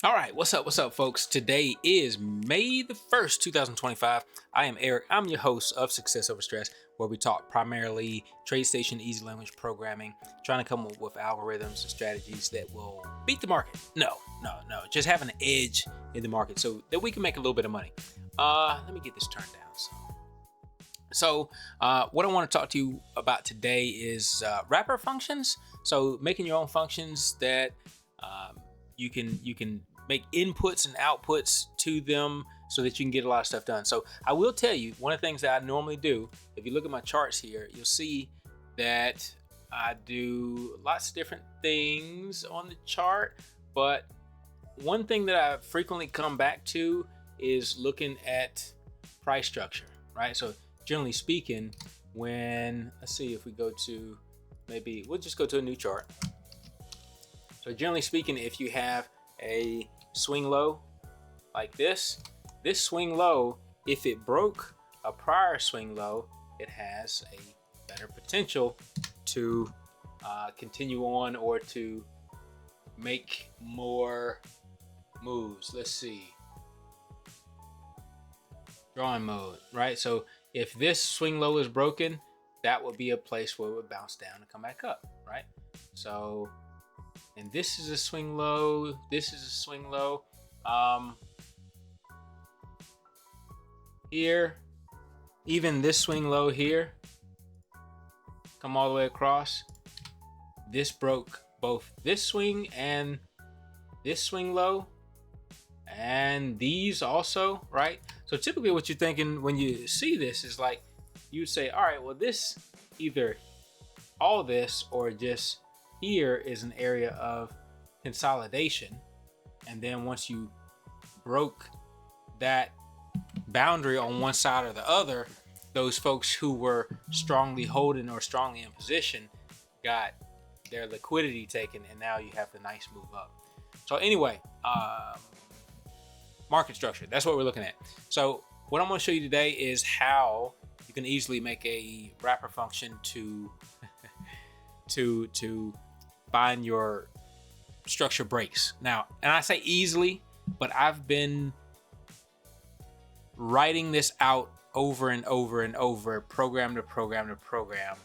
All right, what's up, folks? Today is May the 1st, 2025. I am Eric. I'm your host of Success Over Stress, where we talk primarily Tradestation, easy language programming, trying to come up with algorithms and strategies that will beat the market. No, just have an edge in the market so that we can make a little bit of money. Let me get this turned down. So what I want to talk to you about today is wrapper functions. So making your own functions that you can make inputs and outputs to them so that you can get a lot of stuff done. So I will tell you, one of the things that I normally do, if you look at my charts here, you'll see that I do lots of different things on the chart. But one thing that I frequently come back to is looking at price structure, right? So generally speaking, let's see if we go to, maybe we'll just go to a new chart. So generally speaking, if you have a swing low like this swing low, if it broke a prior swing low, it has a better potential to continue on or to make more moves. Let's see. Drawing mode, right? So if this swing low is broken, that would be a place where it would bounce down and come back up, right? So, and this is a swing low, this is a swing low. Here, even this swing low here, come all the way across. This broke both this swing and this swing low, and these also, right? So typically what you're thinking when you see this is like, you would say, all right, well, this either all this or just here is an area of consolidation. And then once you broke that boundary on one side or the other, those folks who were strongly holding or strongly in position got their liquidity taken, and now you have the nice move up. So anyway, market structure, that's what we're looking at. So what I'm going to show you today is how you can easily make a wrapper function to find your structure breaks. Now, and I say easily, but I've been writing this out over and over and over, program to program to program,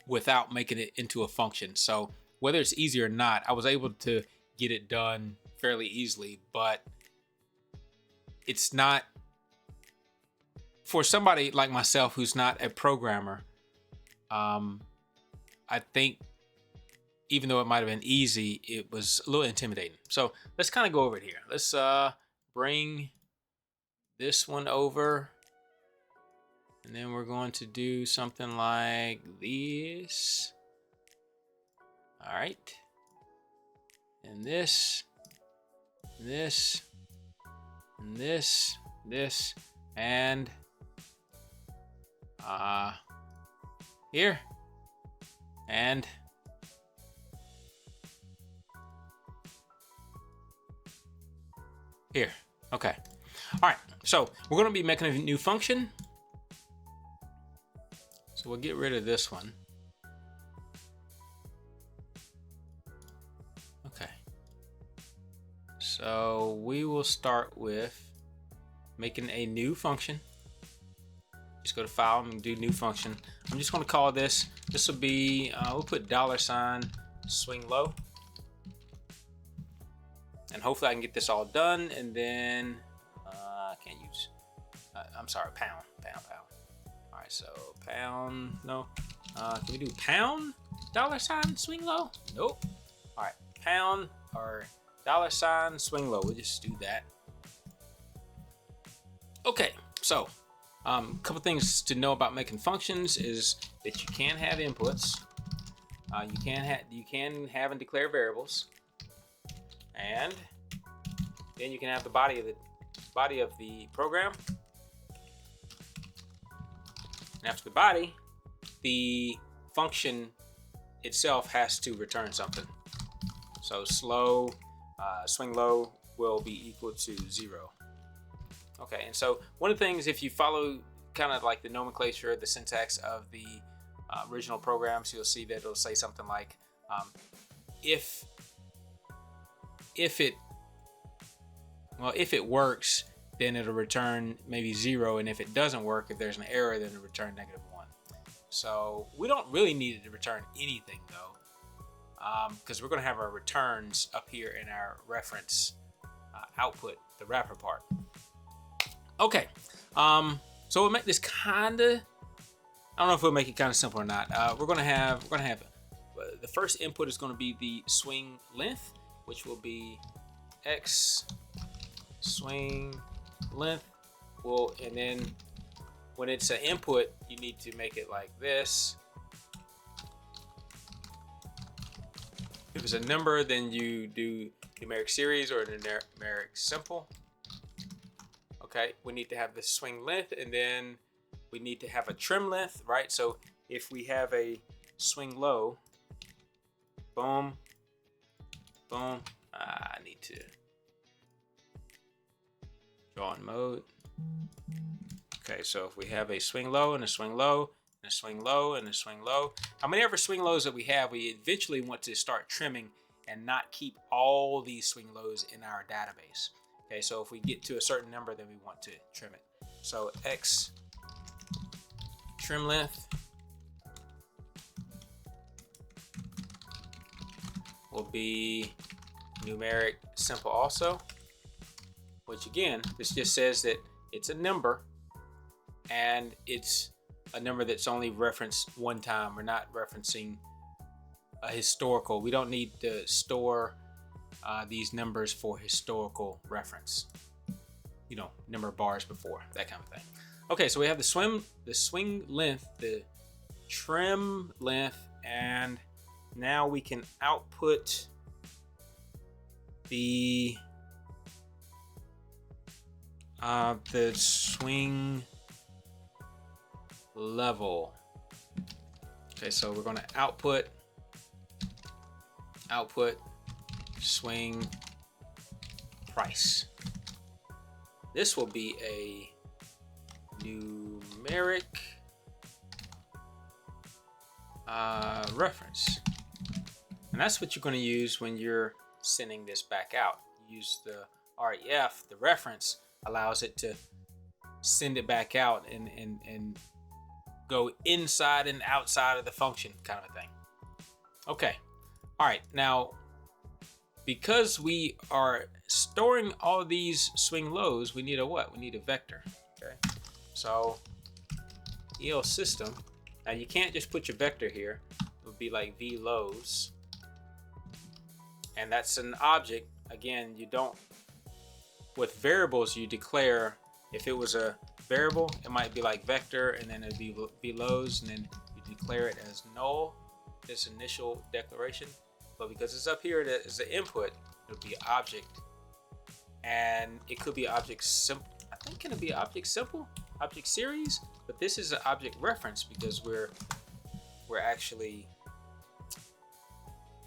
without making it into a function. So whether it's easy or not, I was able to get it done fairly easily, but it's not for somebody like myself who's not a programmer. I think even though it might have been easy, it was a little intimidating. So let's kind of go over it here. Let's bring this one over, and then we're going to do something like this. All right, and this, and this, and this, and here, and here. Okay. All right. So we're going to be making a new function. So we'll get rid of this one. Okay. So we will start with making a new function. Just go to File and do New Function. I'm just going to call this. This will be. We'll put $swing low. And hopefully I can get this all done, and then I can't use, I'm sorry, pound. All right, so pound, no. Can we do pound $swing low? Nope. All right, pound or $swing low. We'll just do that. Okay, so a couple things to know about making functions is that you can have inputs. You can have and declare variables. And then you can have the body of the program. And after the body, the function itself has to return something. So swing low will be equal to 0. Okay, and so one of the things, if you follow kind of like the nomenclature, the syntax of the original programs, you'll see that it'll say something like if it Well, if it works, then it'll return maybe 0, and if it doesn't work, if there's an error, then it'll return -1. So we don't really need it to return anything though, because we're going to have our returns up here in our reference output, the wrapper part. Okay, so we'll make this kind of, I don't know if we'll make it kind of simple or not. We're gonna have the first input is going to be the swing length, which will be x swing length. Well, and then when it's an input, you need to make it like this. If it's a number, then you do numeric series or numeric simple. Okay, we need to have the swing length, and then we need to have a trim length, right? So if we have a swing low, boom, boom, I need to draw in mode. Okay, so if we have a swing low and a swing low and a swing low and a swing low, how many ever swing lows that we have, we eventually want to start trimming and not keep all these swing lows in our database. Okay, so if we get to a certain number, then we want to trim it. So X trim length will be numeric simple also, which again, this just says that it's a number and it's a number that's only referenced one time. We're not referencing a historical. We don't need to store these numbers for historical reference. You know, number of bars before, that kind of thing. Okay, so we have the swing length, the trim length, and now we can output the swing level. Okay, so we're going to output swing price. This will be a numeric reference, and that's what you're going to use when you're sending this back out. Use the ref. The reference allows it to send it back out and go inside and outside of the function, kind of a thing. Okay, all right, now because we are storing all of these swing lows, we need a what? We need a vector. Okay, so EL system. Now you can't just put your vector here. It would be like v lows, and that's an object. Again, you don't, with variables you declare. If it was a variable, it might be like vector, and then it'd be v lows, and then you declare it as null, this initial declaration. But because it's up here as the input, it'll be object, and it could be object simple. I think can it be object simple, object series? But this is an object reference because we're actually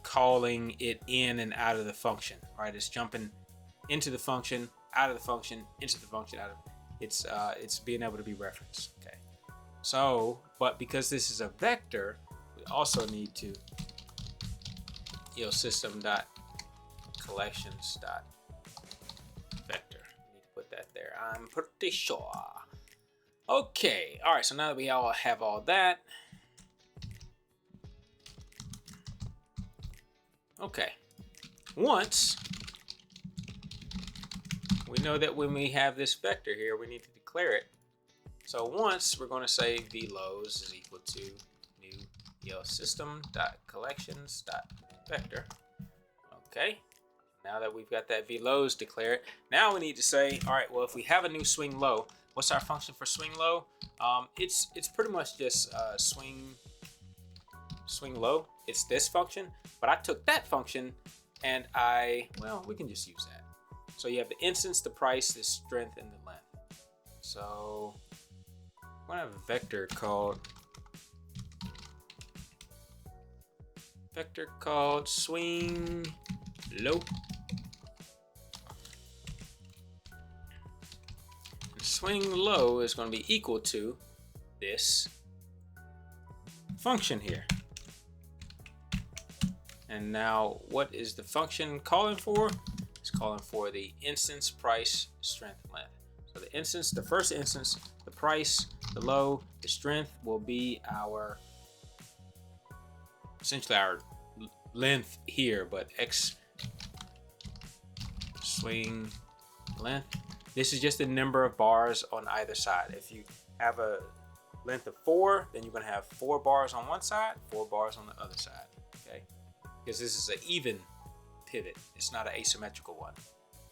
calling it in and out of the function, right? It's jumping into the function, out of the function, into the function, out of. It's being able to be referenced. Okay. So, but because this is a vector, we also need to system.collections.vector. Need to put that there. I'm pretty sure. Okay. All right. So now that we all have all that. Okay. Once we know that when we have this vector here, we need to declare it. So once we're going to say vlows is equal to new system.collections.vector. Okay. Now that we've got that vlows declared, now we need to say, all right, well, if we have a new swing low, what's our function for swing low? It's pretty much just swing low. It's this function, but I took that function and we can just use that. So you have the instance, the price, the strength, and the length. So I'm gonna have a vector called swing low. And swing low is going to be equal to this function here. And now what is the function calling for? It's It's calling for the instance, price, strength, length. So the instance, the first instance, the price, the low, the strength will be our, essentially our length here, but X swing length. This is just the number of bars on either side. If you have a length of 4, then you're going to have 4 bars on one side, 4 bars on the other side. Okay, because this is an even pivot, it's not an asymmetrical one.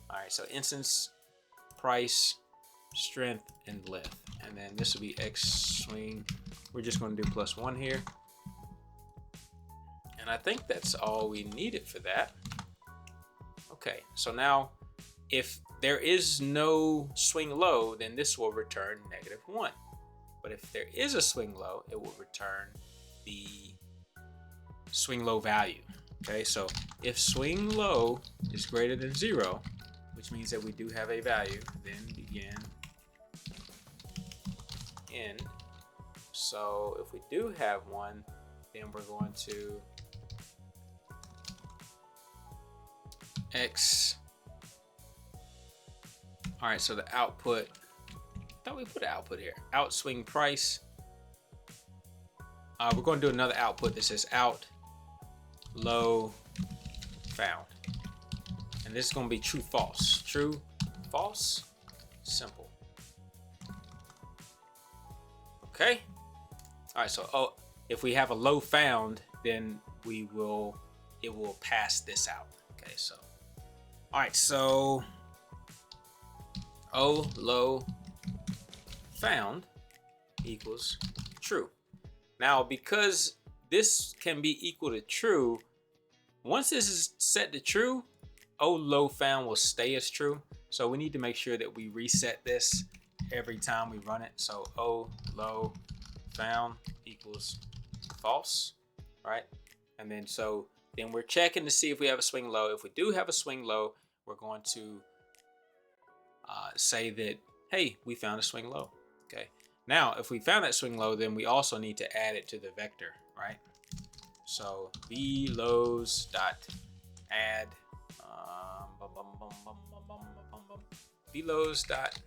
All right, so instance, price, strength, and length, and then this will be X swing. We're just going to do +1 here, and I think that's all we needed for that. Okay, so now if there is no swing low, then this will return -1. But if there is a swing low, it will return the swing low value. Okay, so if swing low is greater than 0, which means that we do have a value, then begin end. So if we do have one, then we're going to X. All right, so the output, I thought we put output here. Out swing price. We're going to do another output that says out low found. And this is going to be true, false. True, false, simple. Okay. All right, so if we have a low found, then it will pass this out. Okay, so all right, so O low found equals true. Now, because this can be equal to true, once this is set to true, O low found will stay as true. So we need to make sure that we reset this every time we run it. So O low found equals false, right? And then then we're checking to see if we have a swing low. If we do have a swing low, we're going to say that, hey, we found a swing low. Okay. Now, if we found that swing low, then we also need to add it to the vector, right? So v lows dot add v lows dot.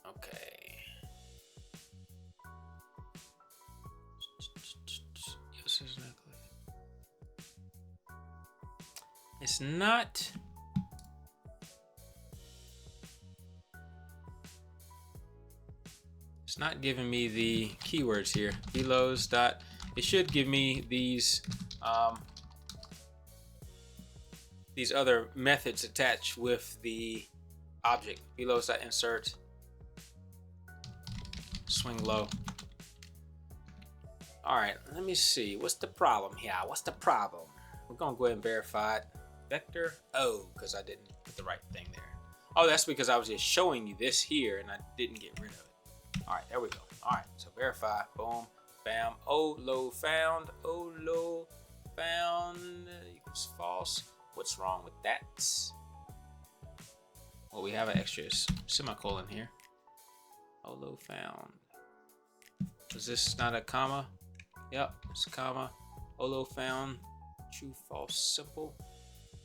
Okay. Yes, exactly. It's not. It's not giving me the keywords here. Velos dot. It should give me these other methods attached with the object. Velos dot insert swing low. All right, let me see. What's the problem here? What's the problem? We're gonna go ahead and verify it. Vector O, because I didn't put the right thing there. Oh, that's because I was just showing you this here and I didn't get rid of it. All right, there we go. All right, so verify, boom, bam. O low found equals false. What's wrong with that? Well, we have an extra semicolon here. O low found. Was this not a comma? Yep, it's a comma. O low found, true, false, simple.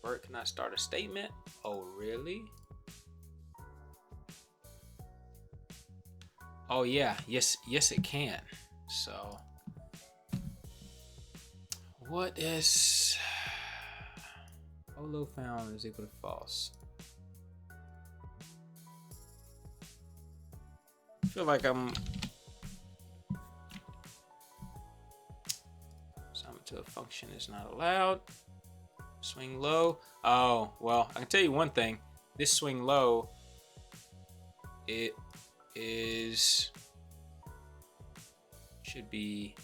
Word cannot start a statement. Oh, really? Oh yeah, yes it can. So what is low found is equal to false? I feel like I'm something to a function is not allowed. Swing low. Oh, well, I can tell you one thing. This swing low, it should be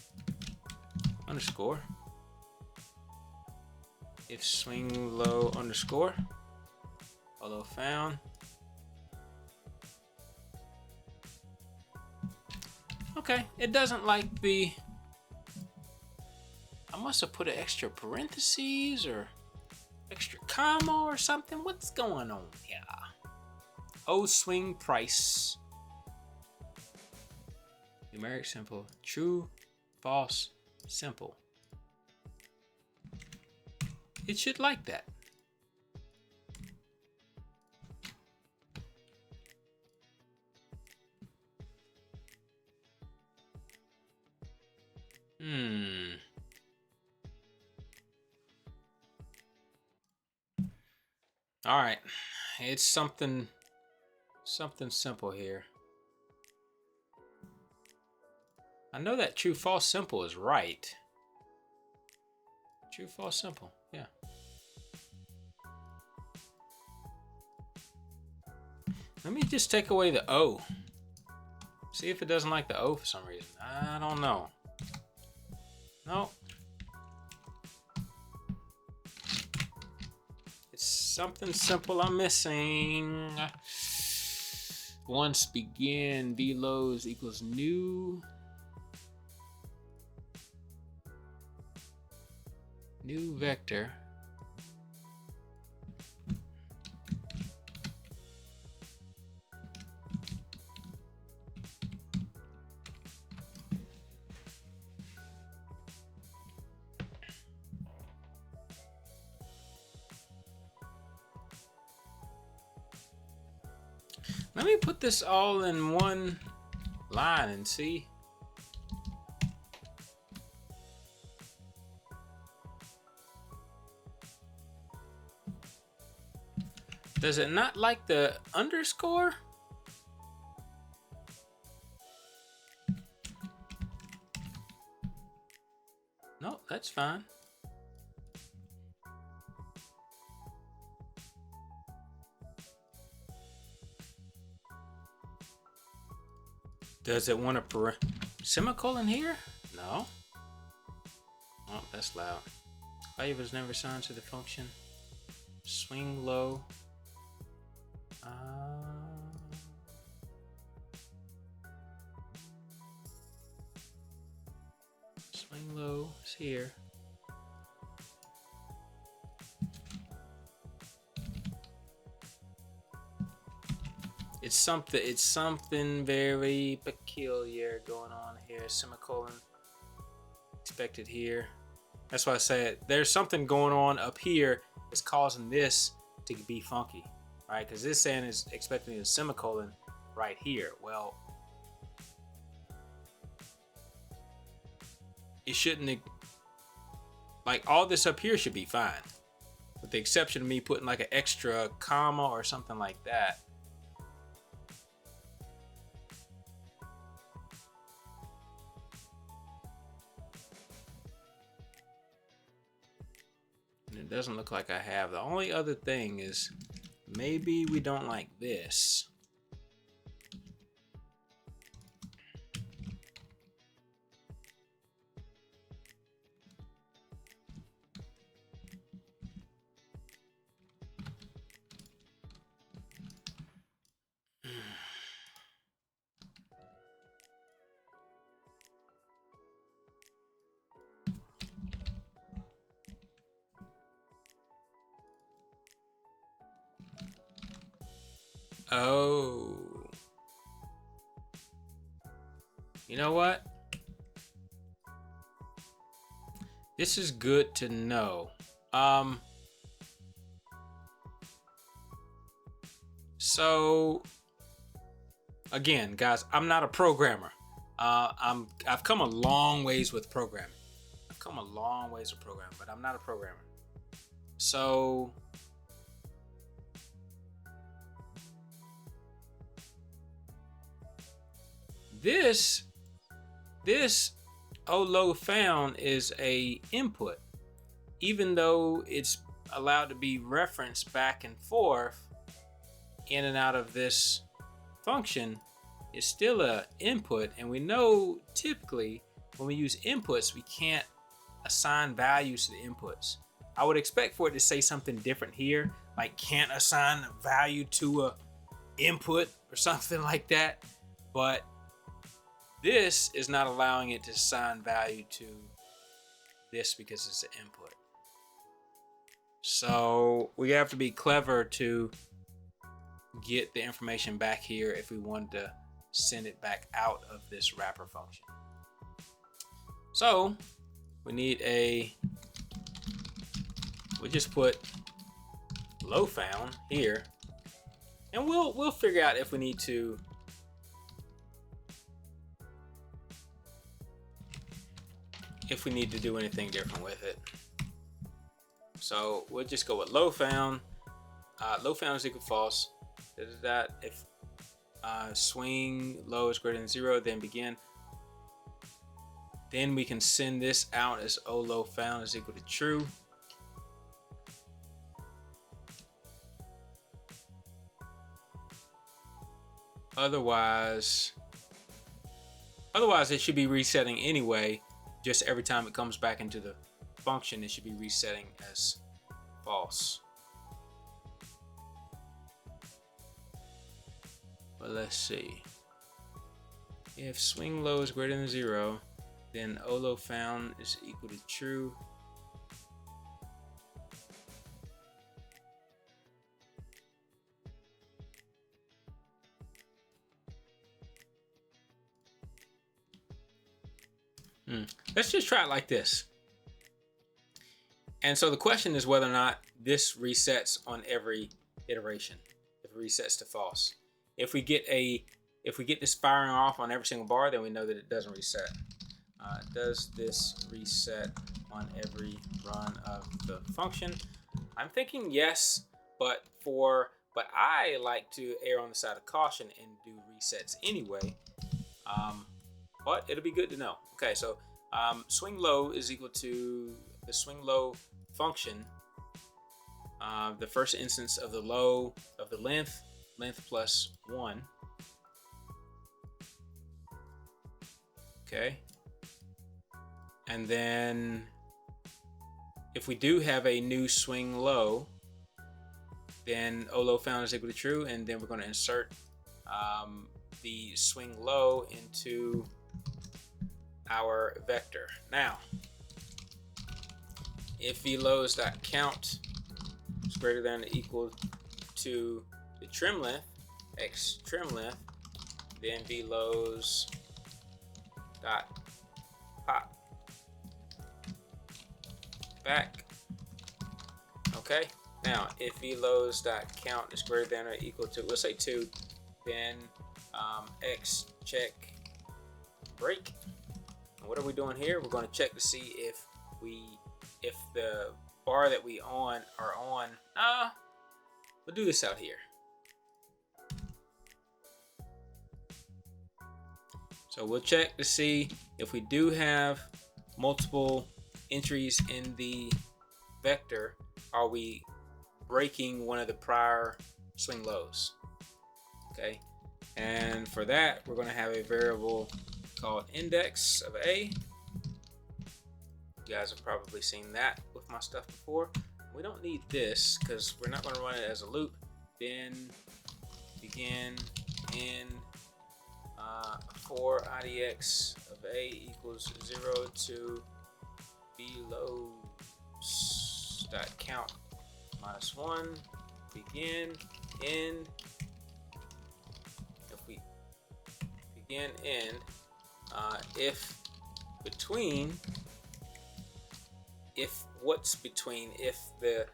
underscore. If swing low underscore, although found. Okay, it doesn't like the, I must have put an extra parentheses or extra comma or something. What's going on here? O swing price. Numeric simple. True, false, simple. it should like that. All right, it's something simple here. I know that true false simple is right. True false simple, yeah. Let me just take away the O. See if it doesn't like the O for some reason. I don't know. No. It's something simple I'm missing. Once begin vloads equals new vector. Let me put this all in one line and see. Does it not like the underscore? No, that's fine. Does it want a semicolon here? No. Oh, that's loud. Value was never assigned to the function. Swing low. Swing low is here. It's something very peculiar going on here. Semicolon expected here. That's why I said there's something going on up here that's causing this to be funky, right? Because this saying is expecting a semicolon right here. Well, it shouldn't, like, all this up here should be fine, with the exception of me putting like an extra comma or something like that. It doesn't look like I have. The only other thing is maybe we don't like this. Oh, you know what? This is good to know. So again, guys, I'm not a programmer. I've come a long ways with programming. But I'm not a programmer. So this OLO found is a input, even though it's allowed to be referenced back and forth in and out of this function. It's still a input, and we know typically when we use inputs we can't assign values to the inputs. I would expect for it to say something different here, like can't assign a value to a input or something like that, but this is not allowing it to assign value to this because it's an input. So we have to be clever to get the information back here if we want to send it back out of this wrapper function. So we need we just put low found here, and we'll figure out if we need to do anything different with it. So we'll just go with low found. Low found is equal to false. If swing low is greater than 0, then begin. Then we can send this out as O low found is equal to true. Otherwise it should be resetting anyway. Just every time it comes back into the function, it should be resetting as false. But let's see. If swing low is greater than 0, then O low found is equal to true. Let's just try it like this. And so the question is whether or not this resets on every iteration. If it resets to false. If we get this firing off on every single bar, then we know that it doesn't reset. Does this reset on every run of the function? I'm thinking yes, but I like to err on the side of caution and do resets anyway. But it'll be good to know. Okay, so swing low is equal to the swing low function. The first instance of the low of the length plus 1. Okay. And then if we do have a new swing low, then O low found is equal to true, and then we're going to insert the swing low into our vector. Now, if vlows.count is greater than or equal to the trim length, x trim length, then vlows dot pop back. Okay. Now, if vlows dot count is greater than or equal to, let's say 2, then x check break. And what are we doing here? We're going to check to see if the bar that we are on. We'll do this out here. So we'll check to see if we do have multiple entries in the vector, are we breaking one of the prior swing lows? Okay, and for that we're going to have a variable called index of A. You guys have probably seen that with my stuff before. We don't need this because we're not going to run it as a loop. Then begin end for IDX of A equals 0 to vlows dot count minus 1 begin end. If we begin end, if the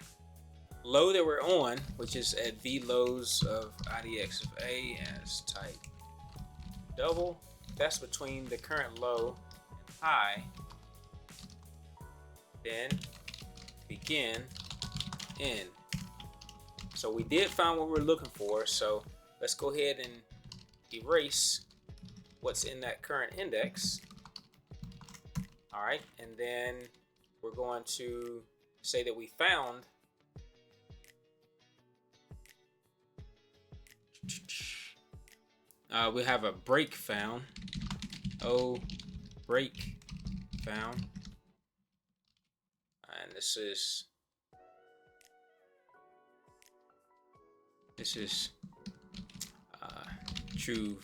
low that we're on, which is at vlows of IDX of A as type double, that's between the current low and high, then begin end. So we did find what we're looking for, so let's go ahead and erase what's in that current index. All right, and then we're going to say that we found we have a break found. O break found, and this is true,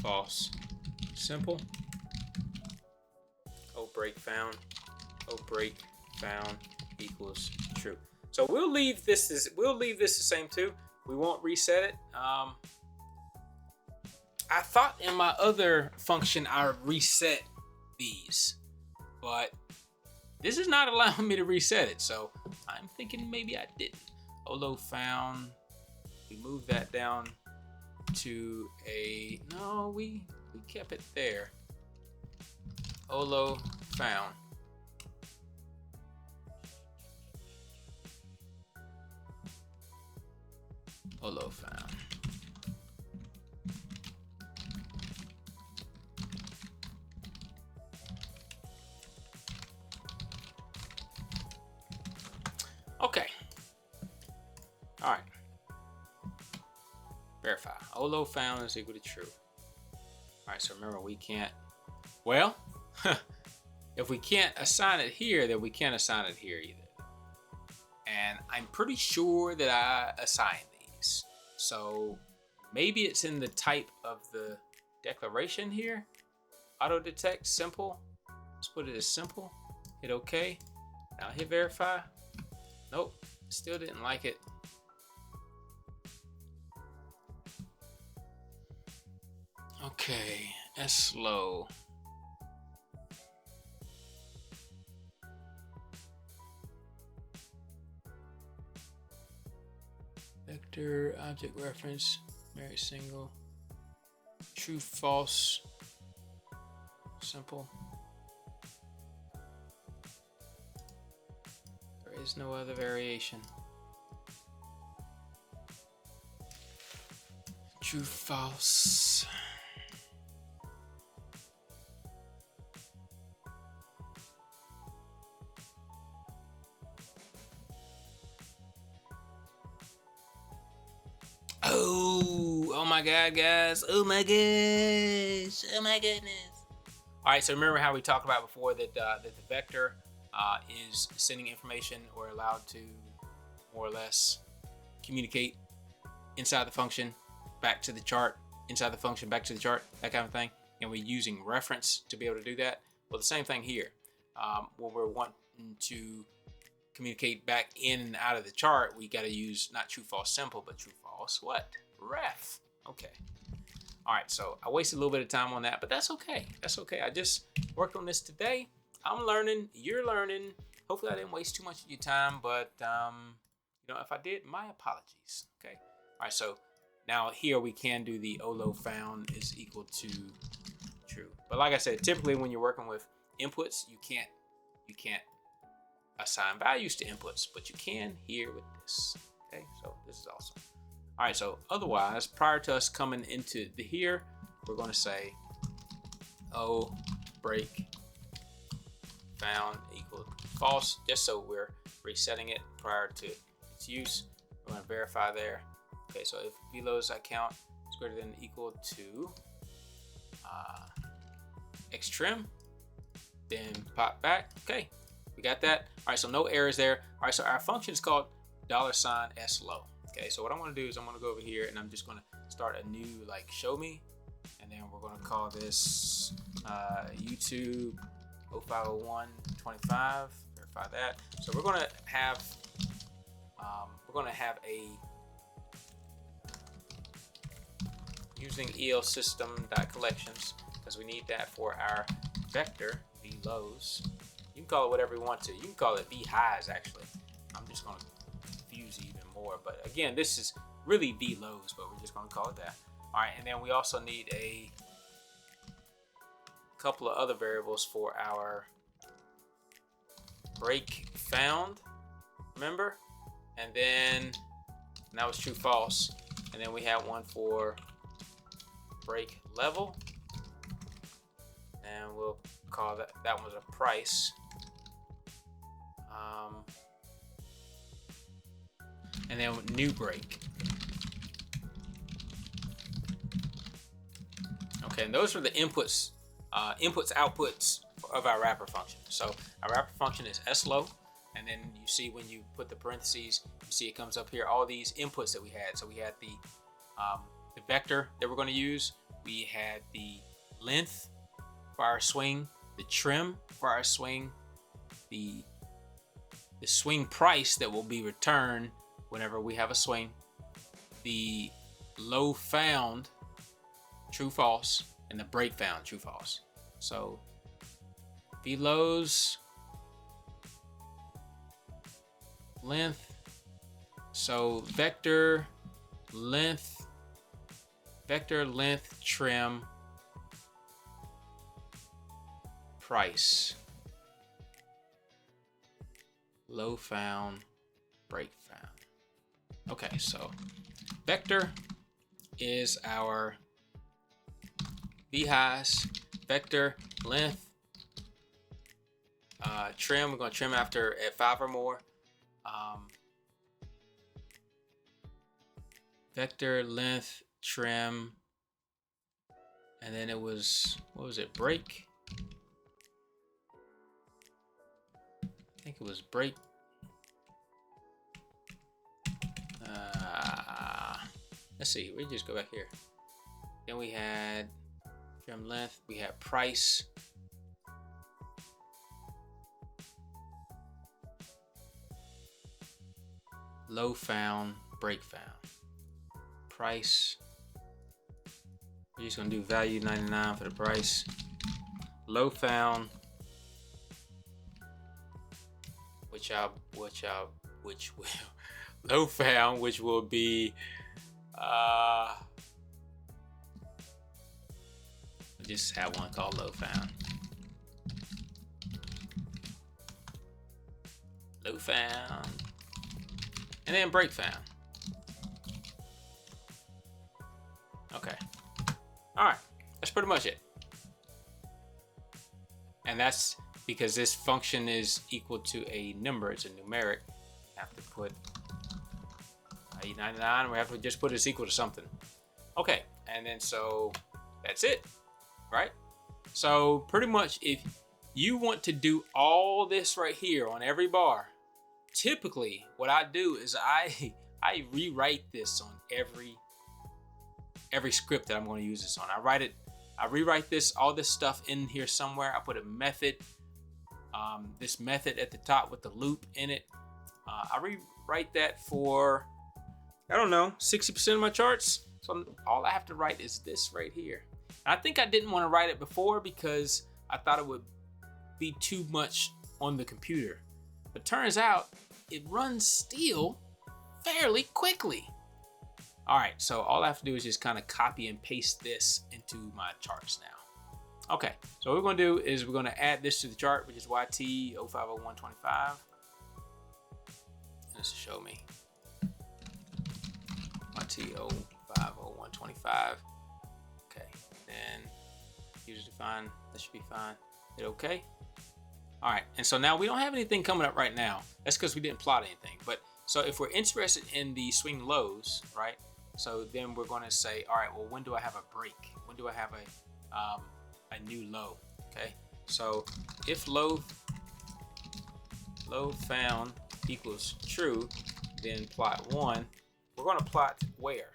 false, simple. O break found equals true. So we'll leave this the same too. We won't reset it. I thought in my other function I reset these, but this is not allowing me to reset it. So I'm thinking maybe I didn't. Olo found, we moved that down to a, no, we kept it there. Olo found. Olo found. Okay. All right. Verify. Olo found is equal to true. All right. So remember, we can't. Well, if we can't assign it here, then we can't assign it here either. And I'm pretty sure that I assigned these. So maybe it's in the type of the declaration here. Auto detect simple. Let's put it as simple. Hit OK. Now hit verify. Nope, still didn't like it. Okay, that's slow. Vector, object reference, Mary single, true, false, simple. There is no other variation. True, false. Oh my God, guys. Oh my gosh. Oh my goodness. All right, so remember how we talked about before that the vector is sending information or allowed to more or less communicate inside the function back to the chart, inside the function back to the chart, that kind of thing. And we're using reference to be able to do that. Well, the same thing here. When we're wanting to communicate back in and out of the chart, we got to use not true, false, simple, but true, false, what? Ref. Okay. All right, so I wasted a little bit of time on that, but that's okay. That's okay. I just worked on this today. I'm learning. You're learning. Hopefully, I didn't waste too much of your time, but you know, if I did, my apologies. Okay. All right, so now here we can do the Olo found is equal to true. But like I said, typically when you're working with inputs, you can't assign values to inputs, but you can here with this. Okay, so this is awesome. All right, so otherwise, prior to us coming into the here, we're going to say O break found equal false, just so we're resetting it prior to its use. We're going to verify there. Okay, so if velos I count is greater than or equal to x trim, then pop back. Okay, we got that. All right, so no errors there. All right, so our function is called $slow. Okay, so what I'm going to do is I'm going to go over here and I'm just going to start a new like show me, and then we're going to call this YouTube 050125. Verify that. So we're going to have a using el system.collections because we need that for our vector vlows. You can call it whatever you want to. You can call it vhighs actually. I'm just going to confuse you even more, but again, this is really vlows, but we're just going to call it that. All right, and then we also need a couple of other variables for our break found, remember? And then that was true false, and then we have one for break level, and we'll call that was a price. And then new break. Okay, and those are the inputs, outputs of our wrapper function. So our wrapper function is slow, and then you see when you put the parentheses, you see it comes up here, all these inputs that we had. So we had the vector that we're going to use. We had the length for our swing, the trim for our swing, the swing price that will be returned whenever we have a swing, the low found, true false, and the break found, true false. So velos length. So vector length trim price, low found, break found. Okay, so vector is our v-highs, vector length, trim, we're going to trim after at 5 or more. Vector length trim, and then it was, what was it, break? I think it was break. Let's see, we just go back here. Then we had trim length, we had price. Low found, break found. Price. We're just gonna do value 99 for the price. Low found, which will low found, which will be just have one called low found. Low found, and then break found. Okay. All right. That's pretty much it. And that's because this function is equal to a number. It's a numeric. We have to put 99. We have to just put it's equal to something. Okay. And then so that's it. Right? So pretty much if you want to do all this right here on every bar, typically what I do is I rewrite this on every script that I'm going to use this on. I rewrite all this stuff in here somewhere. I put a method, this method at the top with the loop in it. I rewrite that for, I don't know, 60% of my charts. So all I have to write is this right here. And I think I didn't want to write it before because I thought it would be too much on the computer. But turns out it runs still fairly quickly. All right, so all I have to do is just kind of copy and paste this into my charts now. Okay, so what we're gonna do is we're gonna add this to the chart, which is YT050125. This will show me YT050125. Okay, then user defined, that should be fine. Hit okay. All right, and so now we don't have anything coming up right now. That's because we didn't plot anything. But so if we're interested in the swing lows, right? So then we're going to say, all right, well, when do I have a break? When do I have a new low? Okay, so if low found equals true, then plot 1. We're going to plot where?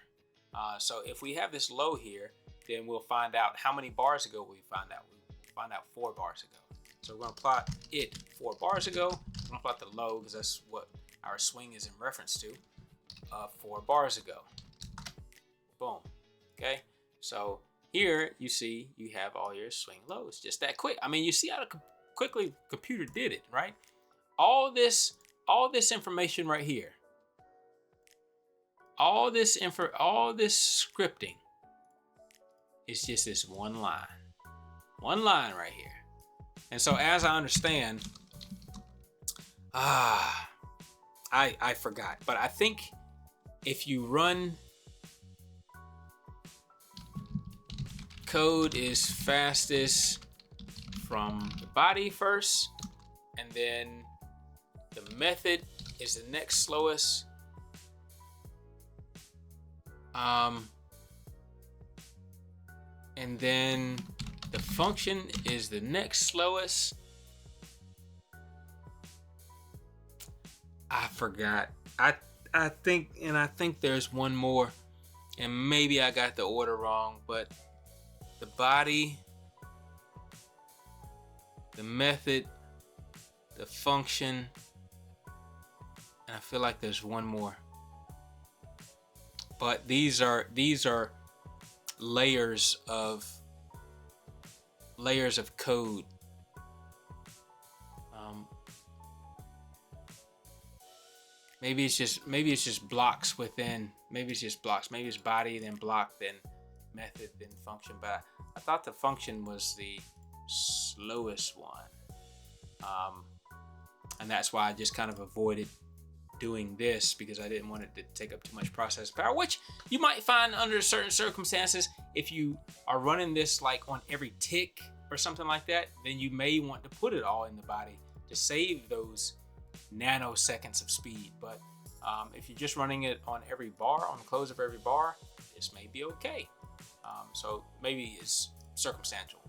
So if we have this low here, then we'll find out how many bars ago we find out. We find out 4 bars ago. So we're going to plot it 4 bars ago. We're going to plot the low because that's what our swing is in reference to. 4 bars ago. Boom. Okay. So here you see you have all your swing lows just that quick. I mean, you see how quickly the computer did it, right? All this information right here. All this scripting is just this one line. One line right here. And so as I understand, I forgot, but I think if you run code is fastest from the body first, and then the method is the next slowest. And then the function is the next slowest. I forgot. I think there's one more, and maybe I got the order wrong, but the body, the method, the function, and I feel like there's one more. But these are layers of code. Maybe it's just blocks within. Maybe it's just blocks. Maybe it's body, then block, then method, then function. But I thought the function was the slowest one, and that's why I just kind of avoided doing this, because I didn't want it to take up too much processing power, which you might find under certain circumstances. If you are running this like on every tick or something like that, then you may want to put it all in the body to save those nanoseconds of speed. But if you're just running it on every bar, on the close of every bar, this may be okay. So maybe it's circumstantial.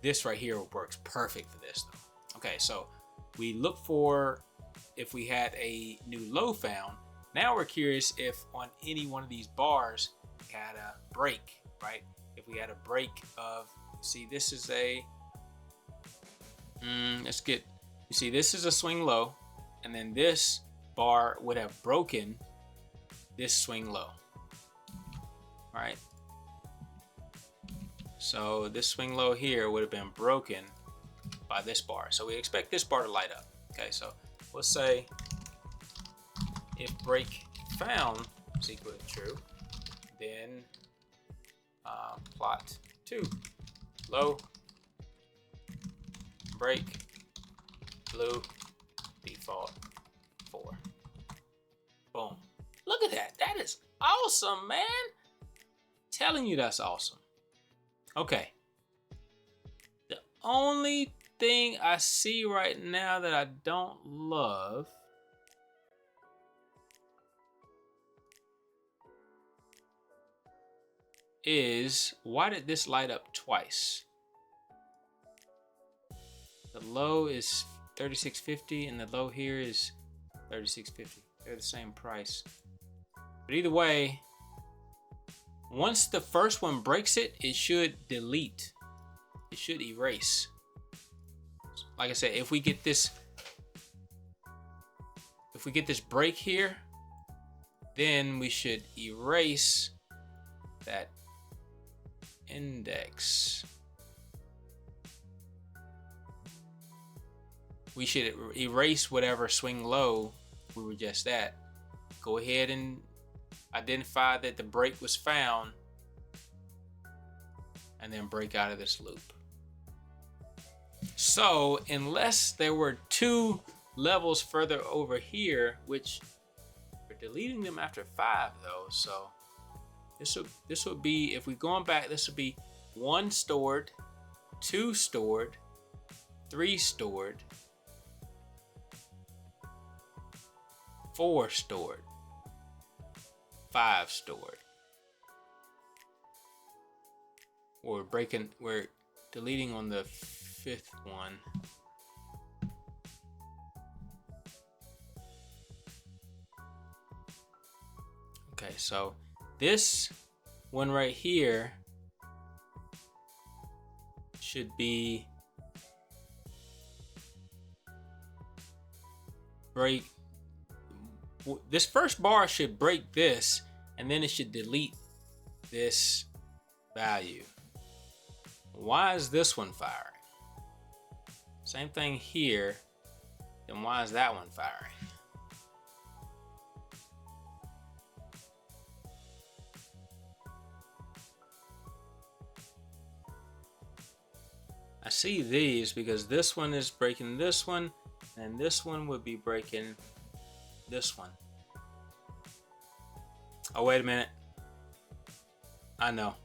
This right here works perfect for this though. Okay, so we look for if we had a new low found. Now we're curious if on any one of these bars we had a break, right? If we had a break of, see, this is a, let's get, you see, this is a swing low, and then this bar would have broken this swing low, right? So this swing low here would have been broken by this bar. So we expect this bar to light up. Okay, so let's say if break found is equal to true, then plot 2, low, break, blue, default 4. Boom. Look at that. That is awesome, man. Telling you that's awesome. Okay. The only thing I see right now that I don't love is, why did this light up twice? The low is 36.50 and the low here is 36.50. They're the same price. But either way, once the first one breaks it, it should delete. It should erase. Like I said, if we get this break here, then we should erase that index. We should erase whatever swing low we were just at. Go ahead and identify that the break was found, and then break out of this loop. So unless there were 2 levels further over here, which we're deleting them after 5 though, so this would be, if we're going back, this would be 1 stored, 2 stored, 3 stored, 4 stored, 5 stored. We're deleting on the 5th one. Okay, so this one right here should be break. This first bar should break this, and then it should delete this value. Why is this one firing? Same thing here. Then why is that one firing? I see these because this one is breaking this one, and this one would be breaking this one. Oh, wait a minute. I know.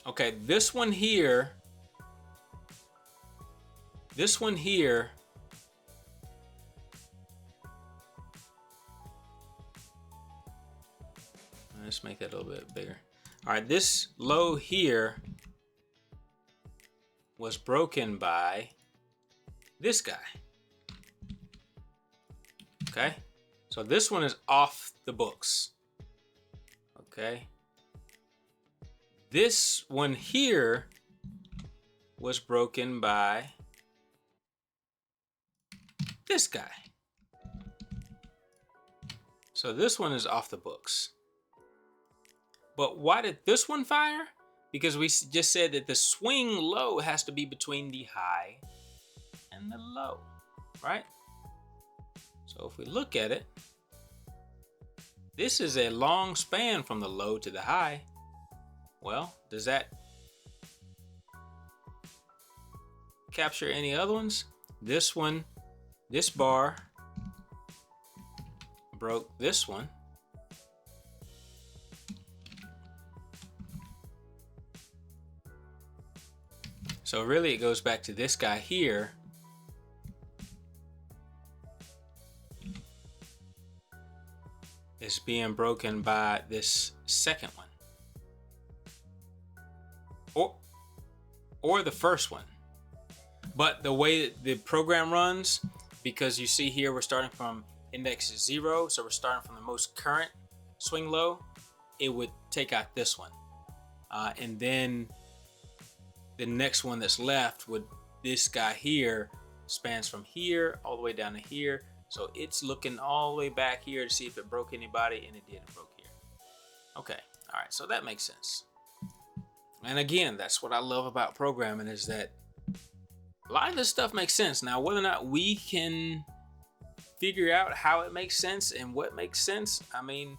Okay, this one here. Let's make that a little bit bigger. All right, this low here was broken by this guy. Okay, so this one is off the books. Okay, this one here was broken by this guy. So this one is off the books. But why did this one fire? Because we just said that the swing low has to be between the high and the low, right? So if we look at it, this is a long span from the low to the high. Well, does that capture any other ones? This one, this bar broke this one. So really it goes back to this guy here. Is being broken by this second one. Or the first one. But the way that the program runs, because you see here we're starting from index 0, so we're starting from the most current swing low, it would take out this one. And then the next one that's left would, this guy here spans from here all the way down to here. So it's looking all the way back here to see if it broke anybody, and it didn't broke here. Okay, all right, so that makes sense. And again, that's what I love about programming, is that a lot of this stuff makes sense. Now, whether or not we can figure out how it makes sense and what makes sense, I mean,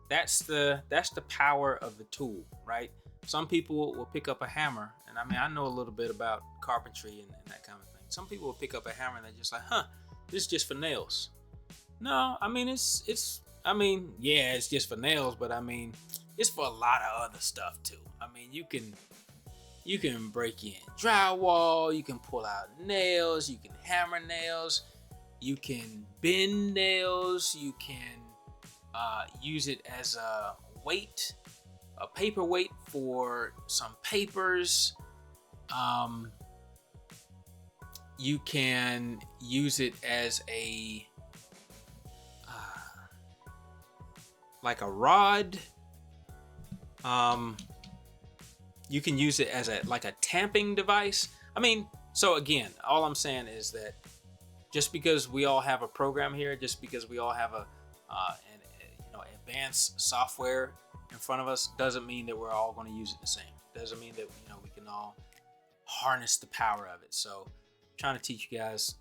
that's the power of the tool, right? Some people will pick up a hammer, and I mean, I know a little bit about carpentry and that kind of thing. Some people will pick up a hammer and they're just like, huh, this is just for nails. No, I mean, yeah, it's just for nails, but I mean, it's for a lot of other stuff too. I mean, you can break in drywall, you can pull out nails, you can hammer nails, you can bend nails, you can use it as a weight, a paper weight for some papers. You can use it as a like a rod. You can use it as like a tamping device. I mean, so again, all I'm saying is that just because we all have a program here, just because we all have an advanced software in front of us, doesn't mean that we're all going to use it the same. Doesn't mean that we can all harness the power of it. So I'm trying to teach you guys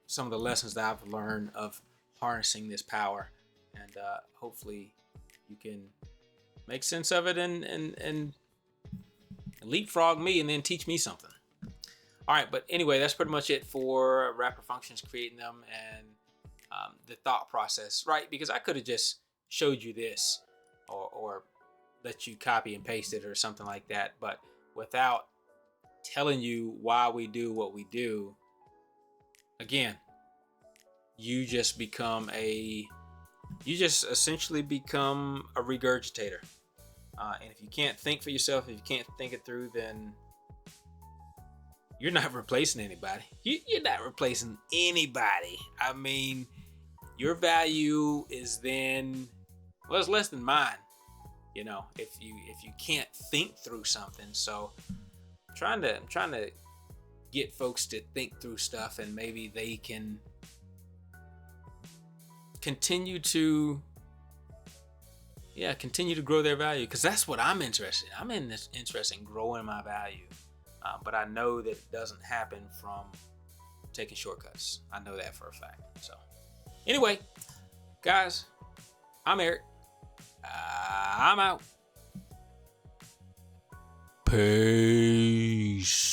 some of the lessons that I've learned of harnessing this power, and hopefully you can make sense of it and leapfrog me and then teach me something. All right, but anyway, that's pretty much it for wrapper functions, creating them, and the thought process, right? Because I could have just showed you this or let you copy and paste it or something like that, but without telling you why we do what we do, again, you just essentially become a regurgitator. And if you can't think for yourself, if you can't think it through, then you're not replacing anybody. You're not replacing anybody. I mean, your value is then, well, it's less than mine, if you can't think through something. So I'm trying to get folks to think through stuff, and maybe they can continue to grow their value, because that's what I'm interested in. I'm interested in growing my value, but I know that it doesn't happen from taking shortcuts. I know that for a fact. So anyway, guys, I'm Eric. I'm out. Peace.